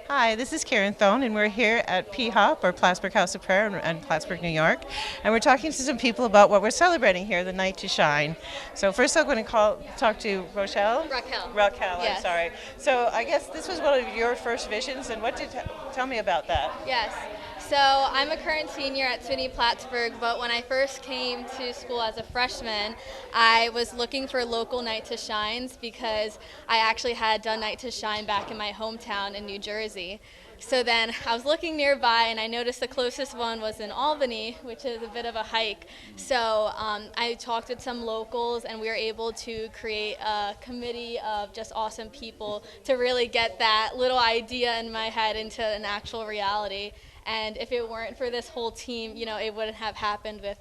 Hi, this is Karen Thone, and we're here at P-Hop, or Plattsburgh House of Prayer in Plattsburgh, New York. And we're talking to some people about what we're celebrating here, the Night to Shine. So first I'm going to talk to Rochelle. Raquel. Raquel, I'm Yes. sorry. So I guess this was one of your first visions, and tell me about that? Yes. So I'm a current senior at SUNY Plattsburgh, but when I first came to school as a freshman, I was looking for local Night to Shines because I actually had done Night to Shine back in my hometown in New Jersey. So then I was looking nearby and I noticed the closest one was in Albany, which is a bit of a hike. So I talked with some locals and we were able to create a committee of just awesome people to really get that little idea in my head into an actual reality. And if it weren't for this whole team, it wouldn't have happened with,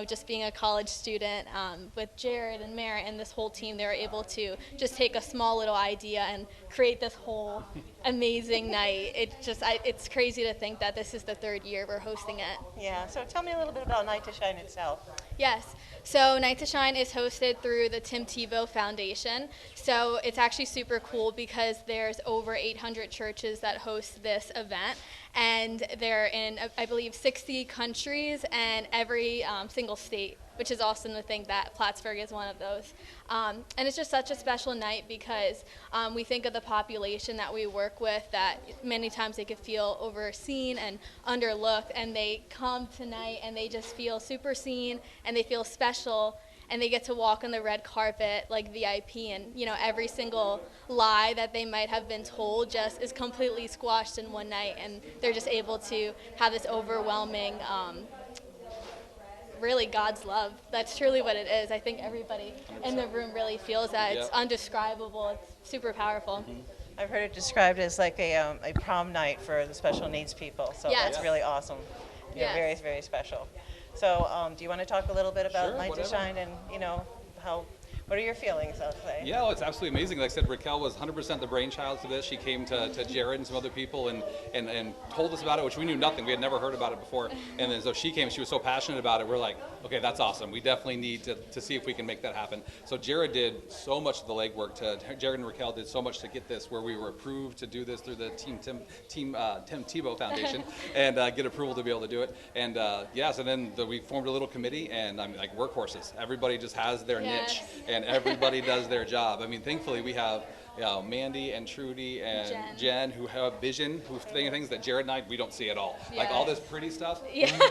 just being a college student. With Jared and Merritt and this whole team, they were able to just take a small little idea and create this whole amazing night. It's crazy to think that this is the third year we're hosting it. Yeah, so tell me a little bit about Night to Shine itself. Yes. So Night to Shine is hosted through the Tim Tebow Foundation. So it's actually super cool because there's over 800 churches that host this event. And they're in, I believe, 60 countries and every single state, which is awesome to think that Plattsburgh is one of those. And it's just such a special night because we think of the population that we work with, that many times they could feel overseen and underlooked, and they come tonight and they just feel super seen and they feel special, and they get to walk on the red carpet like VIP, and every single lie that they might have been told just is completely squashed in one night, and they're just able to have this overwhelming really God's love. That's truly what it is. I think everybody in the room really feels that. It's undescribable. It's super powerful. I've heard it described as like a prom night for the special needs people, so Yes. that's really awesome. Yes. Very, very special. So do you want to talk a little bit about Sure, Night to whatever. Shine and, what are your feelings, I'll say? Yeah, well, it's absolutely amazing. Like I said, Raquel was 100% the brainchild to this. She came to Jared and some other people and told us about it, which we knew nothing. We had never heard about it before. And then so she came, she was so passionate about it. We're like, okay, that's awesome. We definitely need to see if we can make that happen. So Jared did so much of the legwork. Jared and Raquel did so much to get this, where we were approved to do this through the Tim Tebow Foundation and get approval to be able to do it. And so then we formed a little committee, and I'm like workhorses. Everybody just has their niche. And everybody does their job. I mean, thankfully we have Mandy and Trudy and Jen who have vision, who think things that Jared and we don't see at all. Like all this pretty stuff,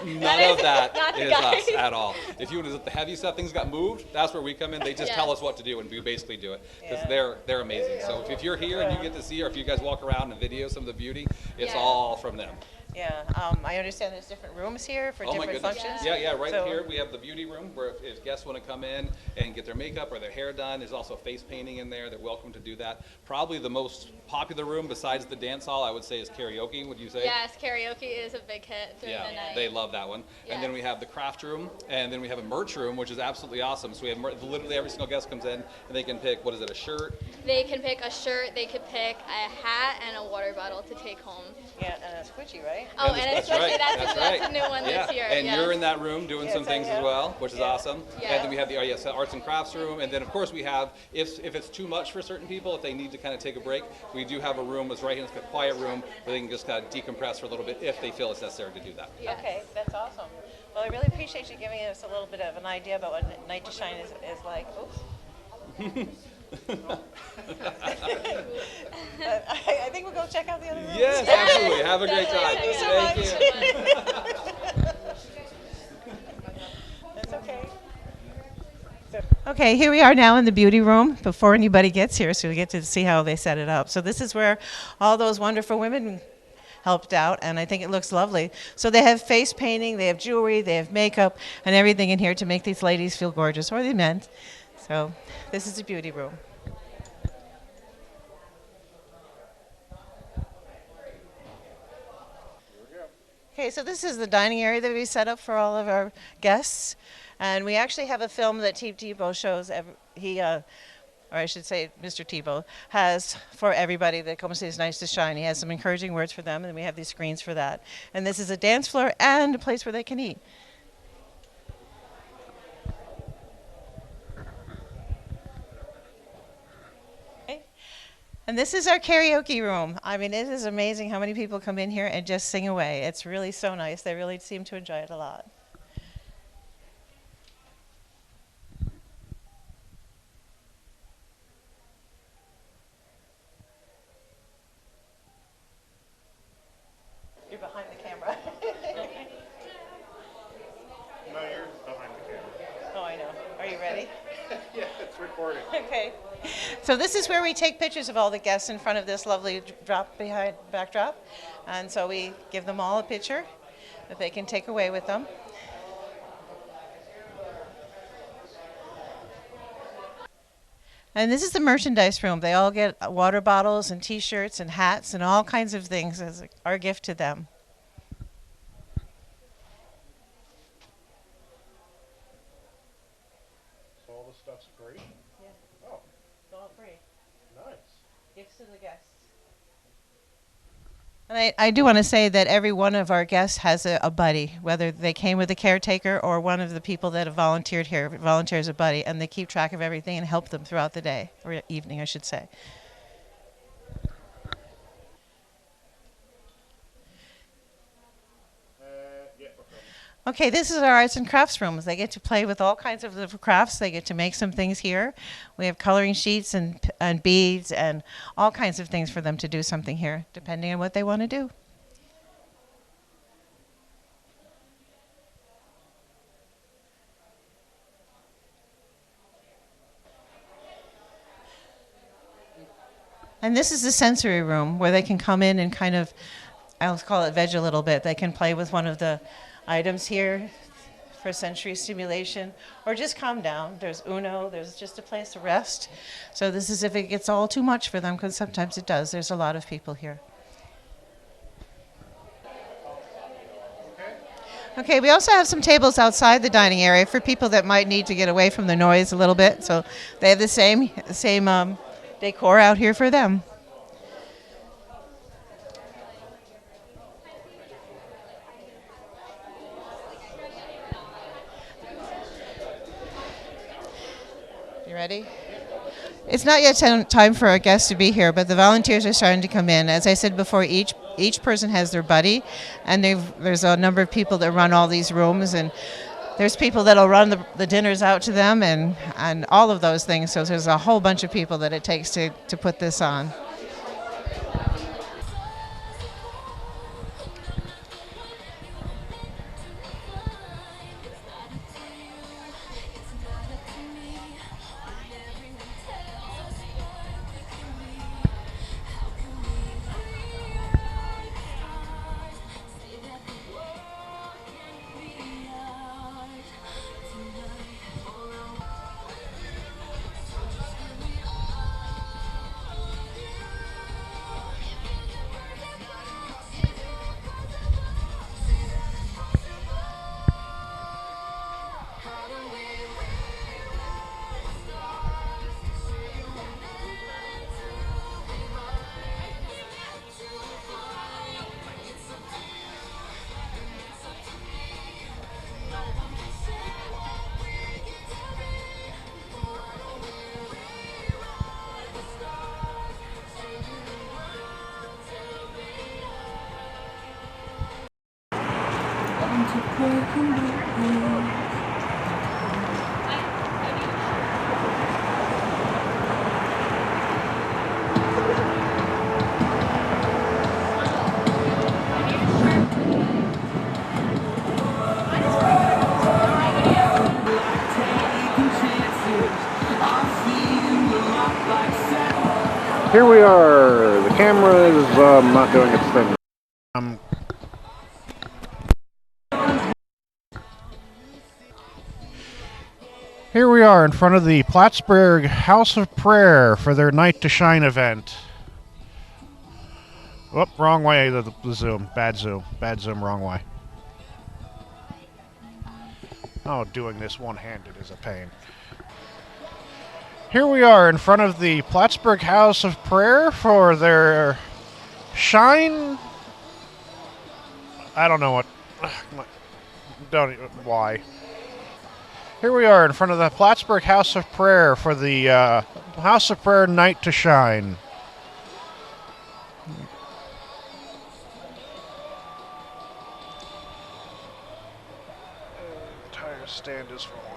none of that is us at all. If you want the heavy stuff, things got moved, that's where we come in. They just tell us what to do, and we basically do it because they're amazing. So if you're here and you get to see, or if you guys walk around and video some of the beauty, it's all from them. Yeah, I understand there's different rooms here for Oh my different goodness. functions. Yeah, right So- here we have the beauty room where if guests want to come in and get their makeup or their hair done, there's also face painting in there. They're welcome to do that. Probably the most popular room besides the dance hall, I would say, is karaoke. Would you say? Yes, karaoke is a big hit through the night. They love that one. And then we have the craft room, and then we have a merch room, which is absolutely awesome. So we have literally every single guest comes in and they can pick, what is it, a shirt? They can pick a shirt, they could pick a hat and a water bottle to take home. Yeah, and a squishy, right? Oh, Yeah, and that's especially right. that's a new one this year. And yes. you're in that room doing some things as well, which is awesome. Yeah. And then we have the arts and crafts room, and then of course we have, if it's too much for certain people, if they need to kind of take a break, we do have a room that's right here, it's a quiet room where they can just kind of decompress for a little bit if they feel it's necessary to do that. Yes. Okay, that's awesome. Well, I really appreciate you giving us a little bit of an idea about what Night to Shine is like. Oops. I think we'll go check out the other rooms. Yes, absolutely. Have a great time. Thank you so much. That's okay. Okay, here we are now in the beauty room before anybody gets here, so we get to see how they set it up. So this is where all those wonderful women helped out, and I think it looks lovely. So they have face painting, they have jewelry, they have makeup, and everything in here to make these ladies feel gorgeous, or the men. So this is the beauty room. Okay, so this is the dining area that we set up for all of our guests, and we actually have a film that Tim Tebow shows. Or I should say, Mr. Tebow has for everybody that comes to his Nights to Shine. He has some encouraging words for them, and we have these screens for that. And this is a dance floor and a place where they can eat. And this is our karaoke room. I mean, it is amazing how many people come in here and just sing away. It's really so nice. They really seem to enjoy it a lot. You're behind the camera. No, you're behind the camera. Oh, I know. Are you ready? Yeah, it's recording. Okay. So this is where we take pictures of all the guests in front of this lovely backdrop. And so we give them all a picture that they can take away with them. And this is the merchandise room. They all get water bottles and t-shirts and hats and all kinds of things as our gift to them. So all the stuff's free? Yeah. Oh, It's all free. nice. Gifts to the guests. And I do want to say that every one of our guests has a buddy, whether they came with a caretaker or one of the people that have volunteered here volunteers a buddy, and they keep track of everything and help them throughout the day, or evening, I should say. Yeah, we're filming. Okay, this is our arts and crafts rooms. They get to play with all kinds of little crafts. They get to make some things here. We have coloring sheets and beads and all kinds of things for them to do something here, depending on what they want to do. And this is the sensory room where they can come in and kind of, I'll call it veg a little bit. They can play with one of the items here for sensory stimulation or just calm down. There's Uno, there's just a place to rest. So this is if it gets all too much for them, because sometimes it does. There's a lot of people here. Okay, we also have some tables outside the dining area for people that might need to get away from the noise a little bit. So they have the same decor out here for them. You ready? It's not yet time for our guests to be here, but the volunteers are starting to come in. As I said before, each person has their buddy, and there's a number of people that run all these rooms, and there's people that'll run the dinners out to them and all of those things. So there's a whole bunch of people that it takes to put this on. Here we are. The camera is not doing its thing. Here we are in front of the Plattsburgh House of Prayer for their Night to Shine event. Whoop, wrong way, the zoom. Bad zoom, wrong way. Oh, doing this one-handed is a pain. Here we are in front of the Plattsburgh House of Prayer for their Shine. I don't know what. Don't even, why. Here we are in front of the Plattsburgh House of Prayer for the House of Prayer Night to Shine. stand is falling.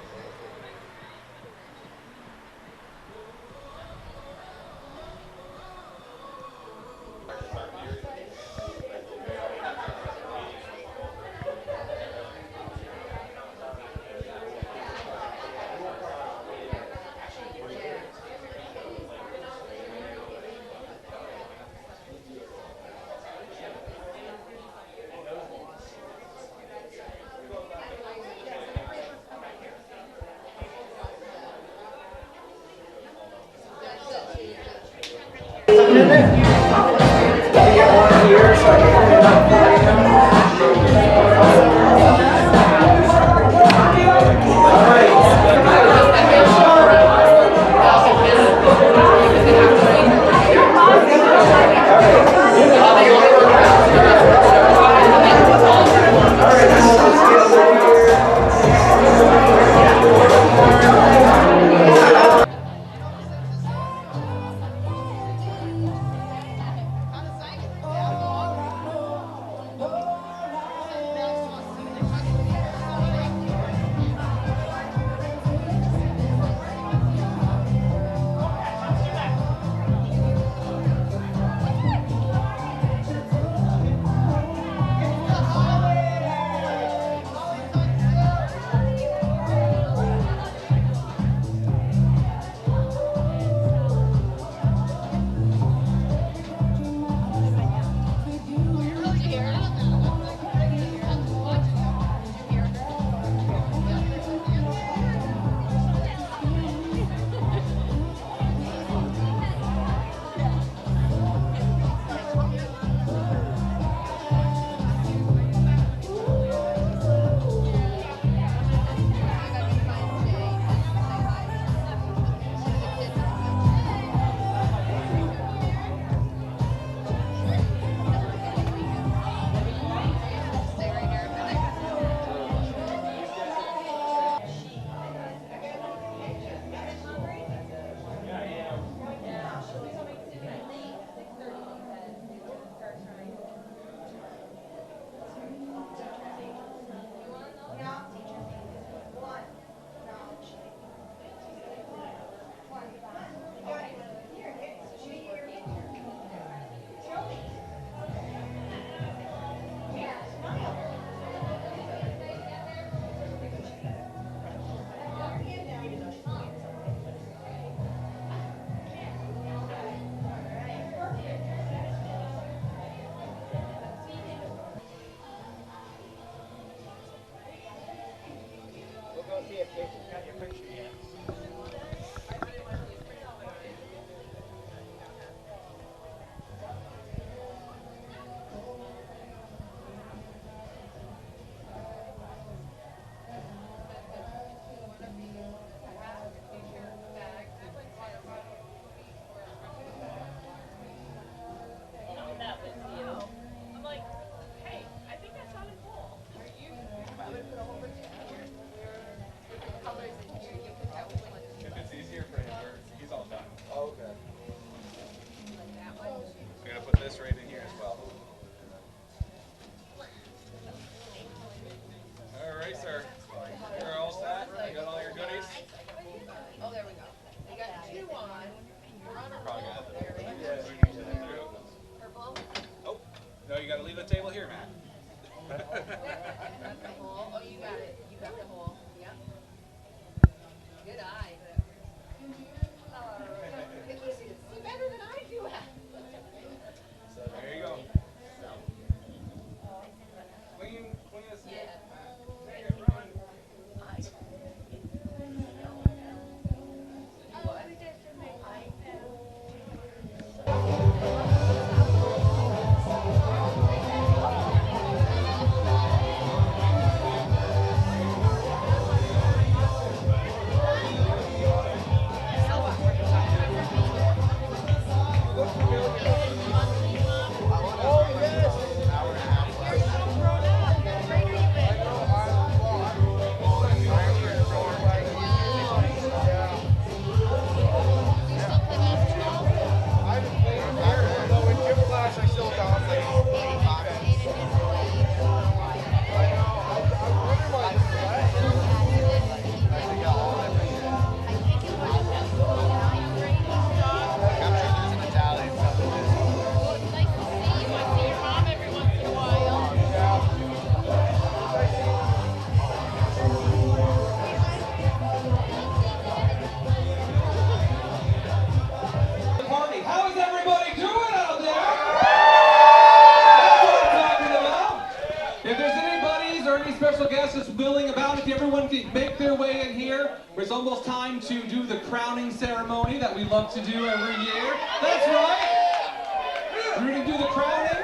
almost time to do the crowning ceremony that we love to do every year. That's right. We're going to do the crowning.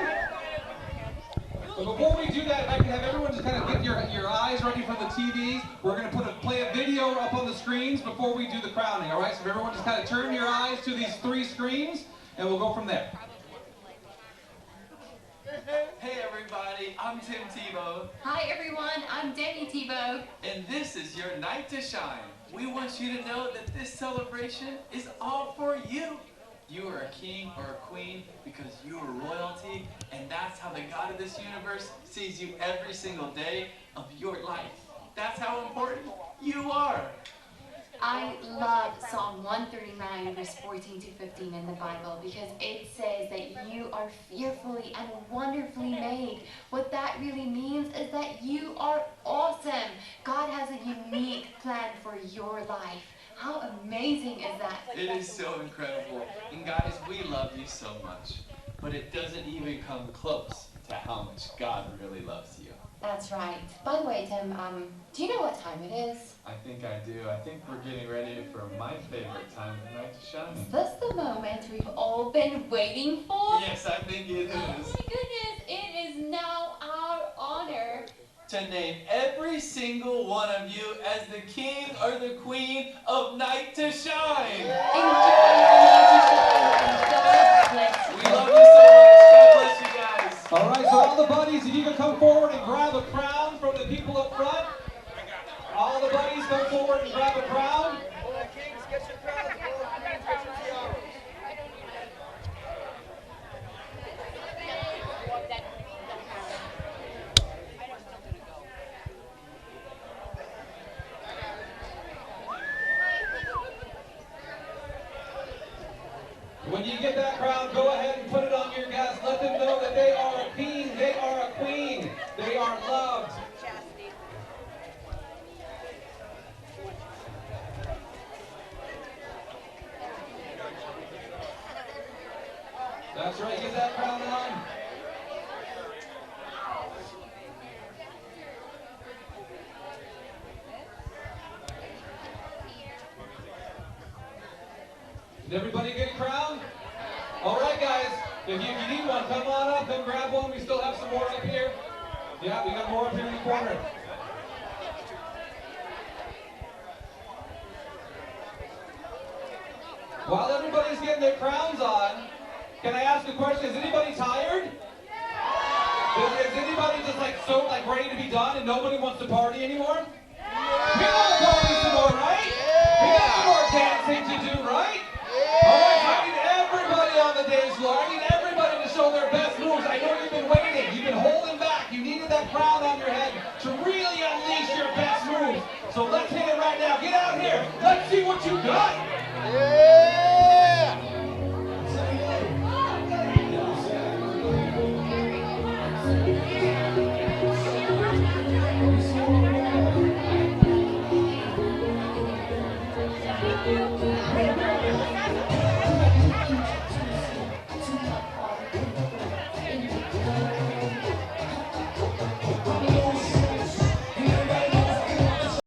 But before we do that, if I can have everyone just kind of get your eyes ready for the TVs. We're going to play a video up on the screens before we do the crowning, all right? So if everyone just kind of turn your eyes to these 3 screens, and we'll go from there. Hey everybody, I'm Tim Tebow. Hi everyone, I'm Danny Tebow. And this is your night to shine. We want you to know that this celebration is all for you. You are a king or a queen because you are royalty, and that's how the God of this universe sees you every single day of your life. That's how important you are. I love Psalm 139, verse 14 to 15 in the Bible because it says that you are fearfully and wonderfully made. What that really means is that you are awesome. God has a unique plan for your life. How amazing is that? It is so incredible. And guys, we love you so much. But it doesn't even come close to how much God really loves you. That's right. By the way, Tim, do you know what time it is? I think I do. I think we're getting ready for my favorite time of the night to shine. Is this the moment we've all been waiting for? Yes, I think it Oh my is. goodness, it is now our honor To name every single one of you as the king or the queen of Night to Shine. We love you so much. God bless you guys. All right, so all the buddies, if you can come forward and grab a crown from the people up front. All the buddies come forward and grab a crown. When you get that crown, go ahead and put it on your guests. Let them know that they are a king, they are a queen, they are loved. That's right, get that crown on. Did everybody get a crown? All right, guys. If you need one, come on up, come grab one. We still have some more up here. Yeah, we got more up here in the corner. While everybody's getting their crowns on, can I ask a question? Is anybody tired? Is anybody just so ready to be done and nobody wants to party anymore? We want to party some more, right? We got some more dancing to do, right? All right, I need everybody on the dance floor. I need everybody to show their best moves. I know you've been waiting. You've been holding back. You needed that crown on your head to really unleash your best moves. So let's hit it right now. Get out here. Let's see what you got.